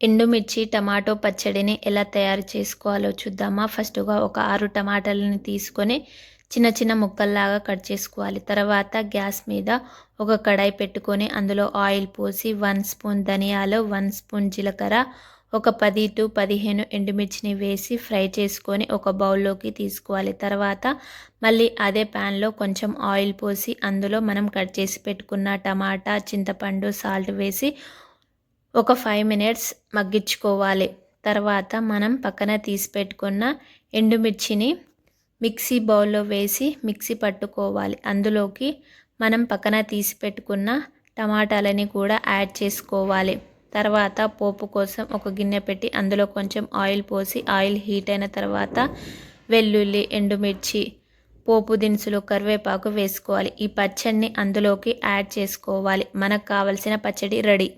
ఎండుమిర్చి టమాటో పచ్చడిని ఎలా తయారు చేసుకోవాలో చూద్దామా. ఫస్ట్‌గా ఒక 6 టమాటాలని తీసుకొని చిన్న చిన్న ముక్కల్లాగా కట్ చేసుకోవాలి. తర్వాత గ్యాస్ మీద ఒక కడాయి పెట్టుకొని అందులో ఆయిల్ పోసి 1 స్పూన్ ధనియాలు, 1 స్పూన్ జీలకర్ర, ఒక 10-15 ఎండుమిర్చిని వేసి ఫ్రై చేసుకొని ఒక బౌల్లోకి తీసుకోవాలి. తర్వాత మళ్ళీ అదే ప్యాన్‌లో కొంచెం ఆయిల్ పోసి అందులో మనం కట్ చేసి పెట్టుకున్న టమాటా, చింతపండు, సాల్ట్ వేసి ఒక 5 మినిట్స్ మగ్గించుకోవాలి. తర్వాత మనం పక్కన తీసి పెట్టుకున్న ఎండుమిర్చిని మిక్సీ బౌల్లో వేసి మిక్సీ పట్టుకోవాలి. అందులోకి మనం పక్కన తీసి పెట్టుకున్న టమాటాలని కూడా యాడ్ చేసుకోవాలి. తర్వాత పోపు కోసం ఒక గిన్నె పెట్టి అందులో కొంచెం ఆయిల్ పోసి ఆయిల్ హీట్ అయిన తర్వాత వెల్లుల్లి, ఎండుమిర్చి, పోపు దినుసులు, కరివేపాకు వేసుకోవాలి. ఈ పచ్చడిని అందులోకి యాడ్ చేసుకోవాలి. మనకు కావలసిన పచ్చడి రెడీ.